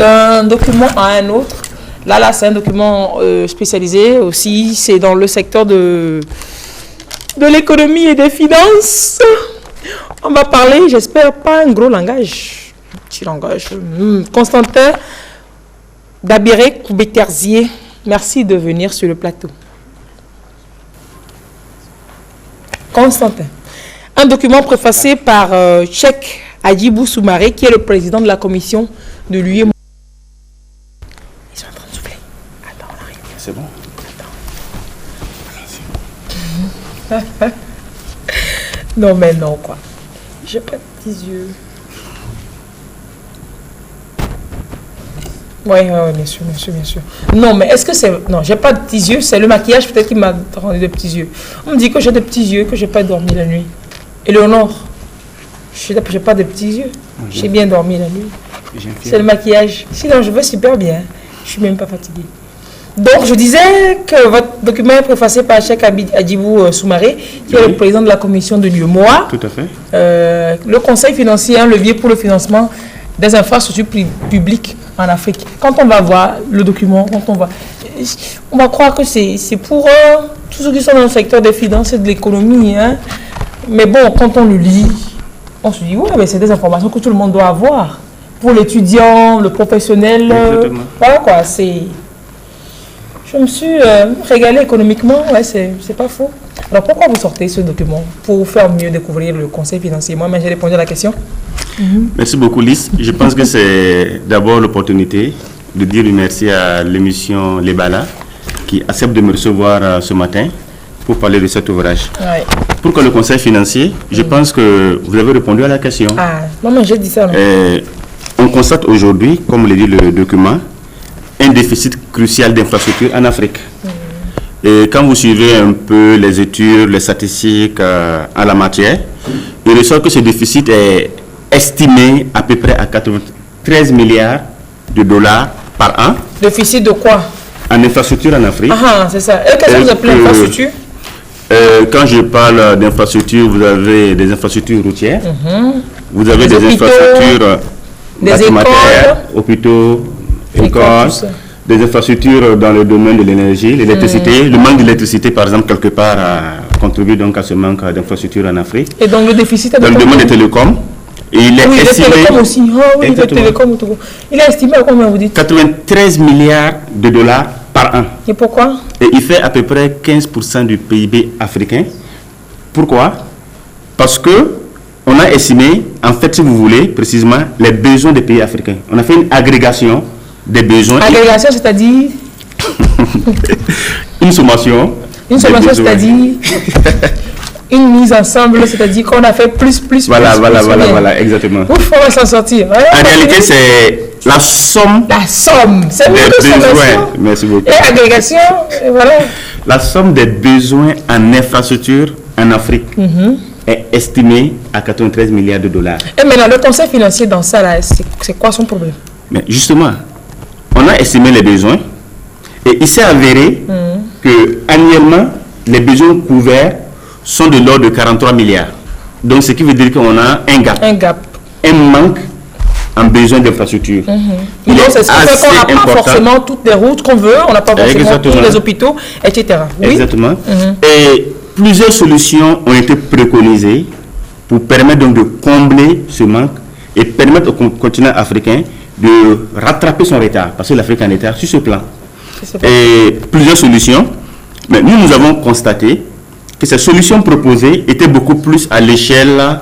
d'un document à un autre. Là, c'est un document spécialisé aussi. C'est dans le secteur de l'économie et des finances. On va parler, j'espère, pas un gros langage. Un petit langage. Constantin Dabiré-Koubéterzier, merci de venir sur le plateau. Constantin. Un document préfacé par Cheikh Hadjibou Soumaré, qui est le président de la commission de l'UE. Ils sont en train de souffler. Attends, on arrive. C'est bon. Attends. Non, mais non, quoi. J'ai pas de petits yeux. Oui, bien sûr. Non, mais est-ce que c'est... Non, j'ai pas de petits yeux. C'est le maquillage peut-être qui m'a rendu de petits yeux. On me dit que j'ai des petits yeux, que j'ai pas dormi la nuit. Éléonore, j'ai pas de petits yeux. J'ai bien dormi la nuit. C'est le maquillage. Sinon, je vais super bien. Je suis même pas fatiguée. Donc, je disais que votre document est préfacé par Cheikh Hadjibou Soumaré, qui est le président de la commission de l'UEMOA. Tout à fait. Le conseil financier est un levier pour le financement des infrastructures publiques en Afrique. Quand on va voir le document, on va croire que c'est pour tous ceux qui sont dans le secteur des finances et de l'économie. Hein. Mais bon, quand on le lit, on se dit, ouais, mais c'est des informations que tout le monde doit avoir. Pour l'étudiant, le professionnel. Voilà quoi, c'est... Je me suis régalée économiquement, ouais, c'est pas faux. Alors pourquoi vous sortez ce document? Pour faire mieux découvrir le conseil financier. Moi, j'ai répondu à la question. Merci beaucoup, Lys. Je pense que c'est d'abord l'opportunité de dire merci à l'émission Les Balas qui accepte de me recevoir ce matin pour parler de cet ouvrage. Ouais. Pour que le conseil financier, je pense que vous avez répondu à la question. Ah, non, mais j'ai dit ça. Non. On constate aujourd'hui, comme le dit le document, un déficit crucial d'infrastructures en Afrique. Et quand vous suivez un peu les études, les statistiques en la matière, il ressort que ce déficit est estimé à peu près à 93 milliards de dollars par an. Déficit de quoi? En infrastructure en Afrique. Ah, c'est ça. Et qu'est-ce que vous appelez infrastructure? Quand je parle d'infrastructures, vous avez des infrastructures routières, vous avez des infrastructures bâtimentaires, hôpitaux, écoles, des infrastructures dans le domaine de l'énergie, l'électricité. Le manque d'électricité, par exemple, quelque part, contribue donc à ce manque d'infrastructures en Afrique. Et donc le déficit dans le domaine des télécoms. Et il est estimé... les télécoms aussi. Oh, oui, les télécoms. Il est estimé à combien, vous dites? 93 milliards de dollars par an. Et pourquoi? Et il fait à peu près 15% du PIB africain. Pourquoi? Parce que on a estimé, en fait, si vous voulez, précisément, les besoins des pays africains. On a fait une agrégation des besoins. Agrégation, c'est-à-dire une sommation. Une sommation, c'est-à-dire une mise ensemble, c'est-à-dire qu'on a fait plus. Voilà, exactement. Ouf, on va s'en sortir. Ouais, en réalité, c'est la somme. La somme, c'est mieux que sommation. Merci beaucoup. Et agrégation, et voilà. La somme des besoins en infrastructure en Afrique est estimée à 93 milliards de dollars. Et maintenant, le conseil financier dans ça, là, c'est quoi son problème? Mais justement, on a estimé les besoins et il s'est avéré que annuellement, les besoins couverts sont de l'ordre de 43 milliards. Donc, ce qui veut dire qu'on a un gap. Un manque en besoin d'infrastructure. Donc, c'est ce qui fait qu'on n'a pas forcément toutes les routes qu'on veut, on n'a pas forcément tous les hôpitaux, etc. Oui? Exactement. Et plusieurs solutions ont été préconisées pour permettre donc de combler ce manque et permettre au continent africain de rattraper son retard, parce que l'Afrique est en retard sur ce plan. Et plusieurs solutions, mais nous avons constaté que ces solutions proposées étaient beaucoup plus à l'échelle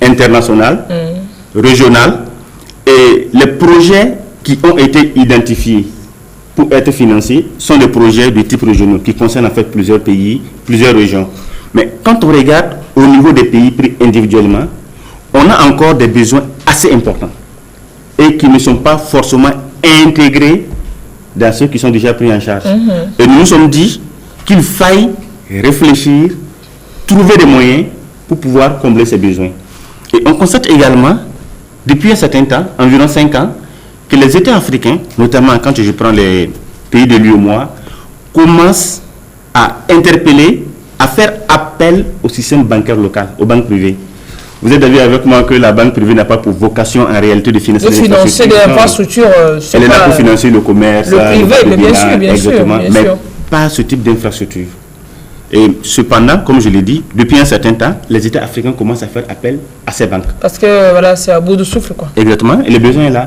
internationale, régionale, et les projets qui ont été identifiés pour être financés sont des projets de type régional qui concernent en fait plusieurs pays, plusieurs régions. Mais quand on regarde au niveau des pays pris individuellement, on a encore des besoins assez importants et qui ne sont pas forcément intégrés dans ceux qui sont déjà pris en charge. Et nous nous sommes dit qu'il faille réfléchir, trouver des moyens pour pouvoir combler ces besoins. Et on constate également, depuis un certain temps, environ 5 ans, que les États africains, notamment quand je prends les pays de l'UEMOA, commencent à interpeller, à faire appel au système bancaire local, aux banques privées. Vous êtes d'accord avec moi que la banque privée n'a pas pour vocation en réalité de financer des infrastructures. Elle est là pour financer le commerce, le privé, mais bien sûr, exactement, mais pas ce type d'infrastructure. Et cependant, comme je l'ai dit, depuis un certain temps, les États africains commencent à faire appel à ces banques. Parce que voilà, c'est à bout de souffle, quoi. Exactement, et le besoin est là.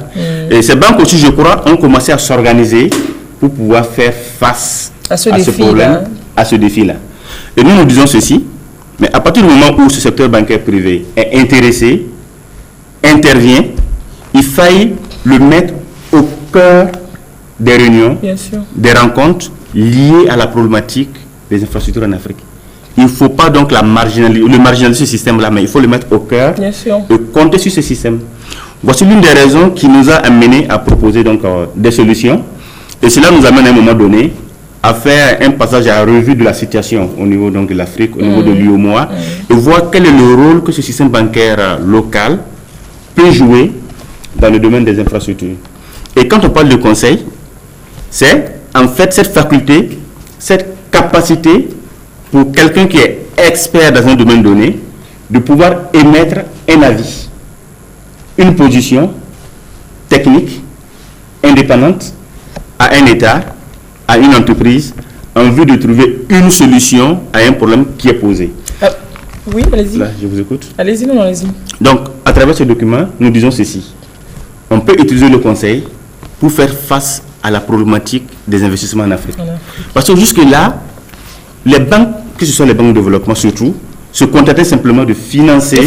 Et ces banques aussi, je crois, ont commencé à s'organiser pour pouvoir faire face à ce problème, à ce défi-là. Et nous disons ceci, mais à partir du moment où ce secteur bancaire privé est intéressé, intervient, il faille le mettre au cœur des réunions, des rencontres liées à la problématique des infrastructures en Afrique. Il ne faut pas donc le marginaliser ce système-là, mais il faut le mettre au cœur et compter sur ce système. Voici l'une des raisons qui nous a amené à proposer donc des solutions. Et cela nous amène à un moment donné à faire un passage à la revue de la situation au niveau donc de l'Afrique, au niveau de l'UEMOA, et voir quel est le rôle que ce système bancaire local peut jouer dans le domaine des infrastructures. Et quand on parle de conseil, c'est en fait cette faculté, cette capacité pour quelqu'un qui est expert dans un domaine donné de pouvoir émettre un avis, une position technique, indépendante à un État, à une entreprise, en vue de trouver une solution à un problème qui est posé. Oui, allez-y. Là, je vous écoute. Allez-y, non, allez-y. Donc, à travers ce document, nous disons ceci. On peut utiliser le conseil pour faire face à la problématique des investissements en Afrique. Parce que jusque-là, les banques, que ce soit les banques de développement surtout, se contentaient simplement de financer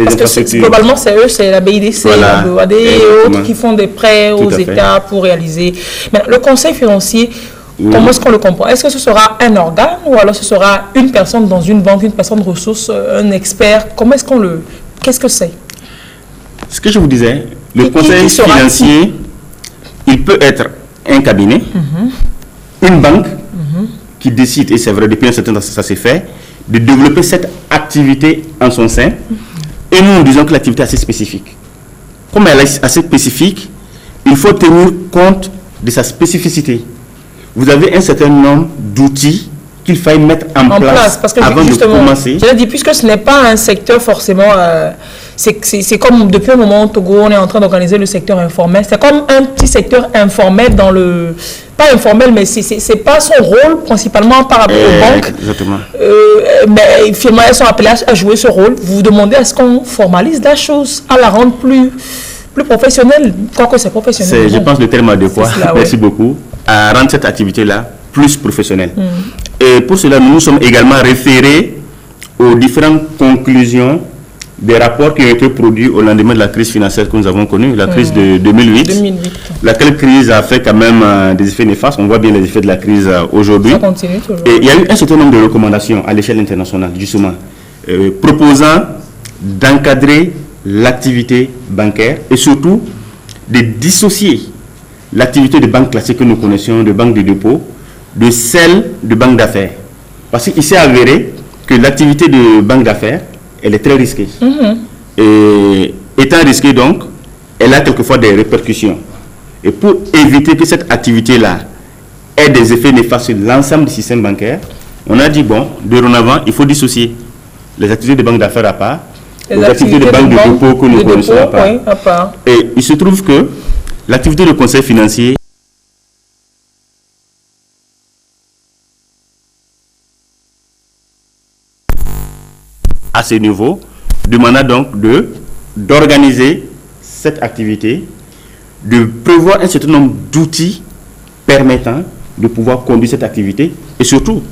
parce que globalement, c'est eux, c'est la BIDC, la BOAD et autres qui font des prêts aux États pour réaliser. Mais le conseil financier, comment est-ce qu'on le comprend? Est-ce que ce sera un organe ou alors ce sera une personne dans une banque, une personne de ressources, un expert? Comment est-ce qu'on le... Qu'est-ce que c'est? Ce que je vous disais, le conseil financier, il peut être un cabinet, une banque qui décide, et c'est vrai, depuis un certain temps ça s'est fait, de développer cette activité en son sein. Et nous disons que l'activité est assez spécifique. Comme elle est assez spécifique, il faut tenir compte de sa spécificité. Vous avez un certain nombre d'outils qu'il faille mettre en place parce que avant de commencer. Je l'ai dit, puisque ce n'est pas un secteur forcément... c'est comme depuis un moment au Togo, on est en train d'organiser le secteur informel. C'est comme un petit secteur informel dans le... Pas informel, mais c'est pas son rôle principalement par rapport aux banques. Exactement. Mais finalement, elles sont appelées à jouer ce rôle. Vous vous demandez à ce qu'on formalise la chose, à la rendre plus professionnelle. Quoique c'est professionnel. Je pense le terme adéquat. Merci beaucoup. À rendre cette activité-là plus professionnelle. Et pour cela, nous sommes également référés aux différentes conclusions des rapports qui ont été produits au lendemain de la crise financière que nous avons connue, la crise de 2008. Laquelle crise a fait quand même des effets néfastes. On voit bien les effets de la crise aujourd'hui. Ça continue toujours. Et il y a eu un certain nombre de recommandations à l'échelle internationale, justement, proposant d'encadrer l'activité bancaire et surtout de dissocier l'activité de banque classique que nous connaissions, de banque de dépôt, de celle de banque d'affaires. Parce qu'il s'est avéré que l'activité de banque d'affaires, elle est très risquée. Et étant risquée donc, elle a quelquefois des répercussions. Et pour éviter que cette activité-là ait des effets néfastes sur l'ensemble du système bancaire, on a dit, bon, dorénavant, il faut dissocier les activités de banque d'affaires à part, les activités de banque de dépôt que nous connaissons à part. Et il se trouve que l'activité de conseil financier à ce niveau demanda donc d'organiser cette activité, de prévoir un certain nombre d'outils permettant de pouvoir conduire cette activité et surtout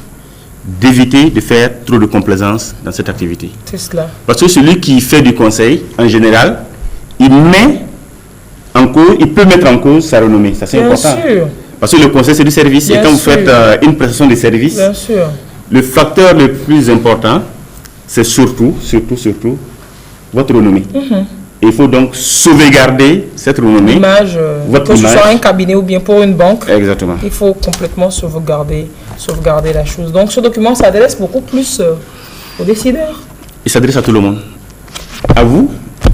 d'éviter de faire trop de complaisance dans cette activité. C'est cela. Parce que celui qui fait du conseil, en général, il peut mettre en cause sa renommée. Ça, c'est important. Sûr. Parce que le conseil, c'est du service. Et quand vous faites une prestation de service, le facteur le plus important, c'est surtout votre renommée. Il faut donc sauvegarder cette renommée. L'image, que ce soit un cabinet ou bien pour une banque. Exactement. Il faut complètement sauvegarder la chose. Donc ce document s'adresse beaucoup plus aux décideurs. Il s'adresse à tout le monde. À vous,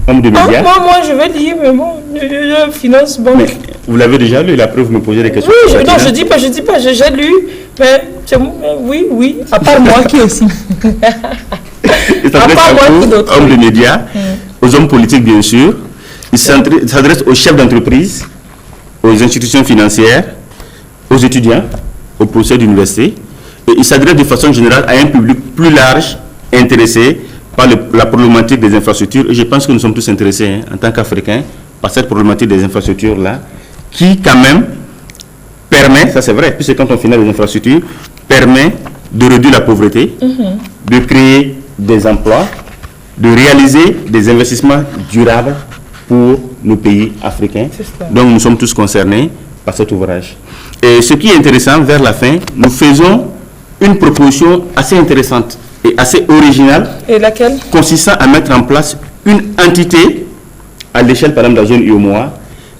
homme de médias. Moi, je vais lire, mais bon, je finance banque. Mais vous l'avez déjà lu, la preuve, vous me posez des questions. Oui, non, je dis pas, j'ai lu, mais oui, à part moi qui aussi. Il s'adresse aux hommes de médias, aux hommes politiques bien sûr. Il s'adresse aux chefs d'entreprise, aux institutions financières, aux étudiants, aux professeurs d'université. Et il s'adresse de façon générale à un public plus large, intéressé par la problématique des infrastructures. Et je pense que nous sommes tous intéressés en tant qu'Africains par cette problématique des infrastructures-là, qui quand même permet, ça c'est vrai, puisque quand on finance les infrastructures, permet de réduire la pauvreté, de créer des emplois, de réaliser des investissements durables pour nos pays africains. Donc nous sommes tous concernés par cet ouvrage. Et ce qui est intéressant, vers la fin, nous faisons une proposition assez intéressante et assez originale. Et laquelle? Consistant à mettre en place une entité à l'échelle, par exemple, de la zone UEMOA,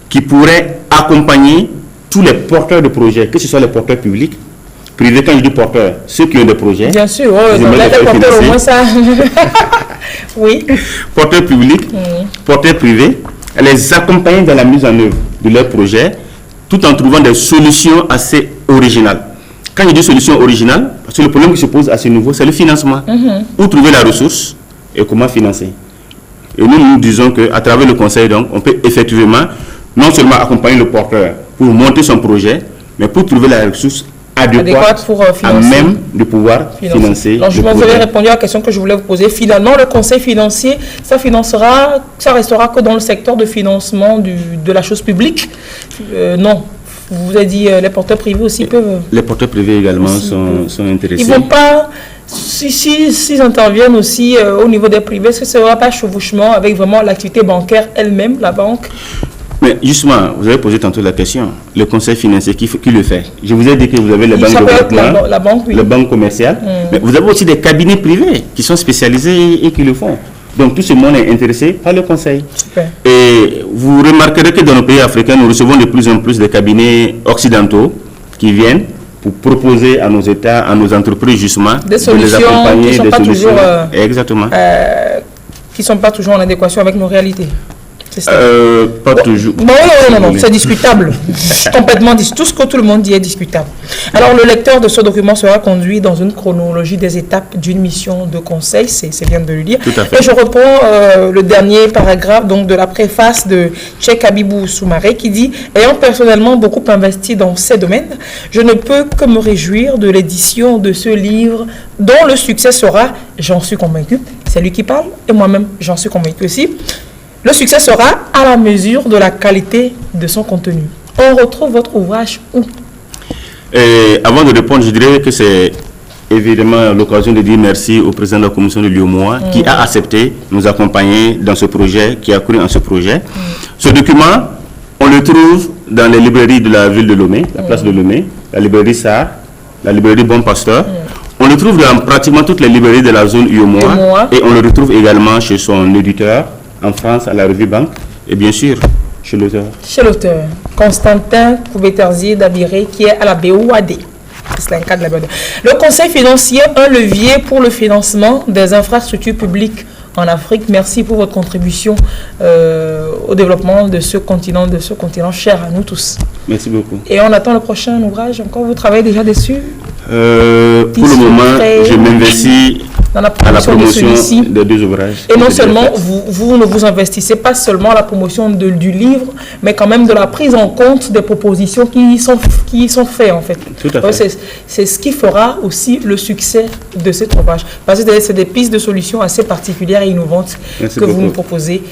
qui pourrait accompagner tous les porteurs de projets, que ce soit les porteurs publics, privés. Quand je dis porteurs, ceux qui ont des projets. Bien sûr, les porteurs au moins ça. Oui. Porteurs publics, porteurs privés, les accompagner dans la mise en œuvre de leurs projets, tout en trouvant des solutions assez originales. Quand je dis solutions originales, parce que le problème qui se pose à ce niveau, c'est le financement. Où trouver la ressource et comment financer. Et nous disons qu'à travers le conseil, donc, on peut effectivement non seulement accompagner le porteur pour monter son projet, mais pour trouver la ressource adéquate pour financer. À même de pouvoir financer. Donc, je vous avais répondu à la question que je voulais vous poser. Finalement, le conseil financier, ça restera que dans le secteur de financement de la chose publique. Non. Vous avez dit les porteurs privés aussi peuvent. Les porteurs privés également sont intéressés. Ils ne vont pas, s'ils interviennent aussi au niveau des privés, est-ce que ce ne sera pas chevauchement avec vraiment l'activité bancaire elle-même, la banque? Mais justement, vous avez posé tantôt la question, le conseil financier, qui le fait? Je vous ai dit que vous avez les banques de développement, la banque, oui. Les banques commerciales, mais vous avez aussi des cabinets privés qui sont spécialisés et qui le font. Donc tout ce monde est intéressé par le conseil. Super. Et vous remarquerez que dans nos pays africains, nous recevons de plus en plus des cabinets occidentaux qui viennent pour proposer à nos États, à nos entreprises justement, des solutions de les accompagner, qui sont pas toujours, exactement. Qui ne sont pas toujours en adéquation avec nos réalités. Pas toujours. Non, c'est discutable. Complètement discutable. Tout ce que tout le monde dit est discutable. Alors, le lecteur de ce document sera conduit dans une chronologie des étapes d'une mission de conseil, c'est bien de le dire. Tout à fait. Et je reprends le dernier paragraphe donc, de la préface de Cheikh Habibou Soumaré qui dit « Ayant personnellement beaucoup investi dans ces domaines, je ne peux que me réjouir de l'édition de ce livre dont le succès sera, j'en suis convaincu, c'est lui qui parle, et moi-même j'en suis convaincu aussi, le succès sera à la mesure de la qualité de son contenu. » On retrouve votre ouvrage où? Avant de répondre, je dirais que c'est évidemment l'occasion de dire merci au président de la commission de l'UEMOA qui a accepté de nous accompagner dans ce projet, qui a cru en ce projet. Ce document, on le trouve dans les librairies de la ville de Lomé, la place de Lomé, la librairie SAR, la librairie Bon Pasteur. On le trouve dans pratiquement toutes les librairies de la zone UEMOA et on le retrouve également chez son éditeur en France, à la revue Banque, et bien sûr, chez l'auteur. Chez l'auteur, Constantin Coubeterzier d'Abiré, qui est à la BOAD. C'est un cas de la BOAD. Le conseil financier, un levier pour le financement des infrastructures publiques en Afrique. Merci pour votre contribution au développement de ce continent cher à nous tous. Merci beaucoup. Et on attend le prochain ouvrage. Encore, vous travaillez déjà dessus? Pour le moment, je m'investis dans la promotion des deux ouvrages. Et non seulement vous ne vous investissez pas seulement à la promotion du livre, mais quand même de la prise en compte des propositions qui sont faites en fait. Tout à fait. C'est ce qui fera aussi le succès de cet ouvrage. Parce que c'est des pistes de solutions assez particulières et innovantes vous nous proposez.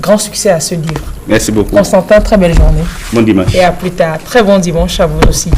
Grand succès à ce livre. Merci beaucoup. Constantin, très belle journée. Bon dimanche. Et à plus tard. Très bon dimanche à vous aussi.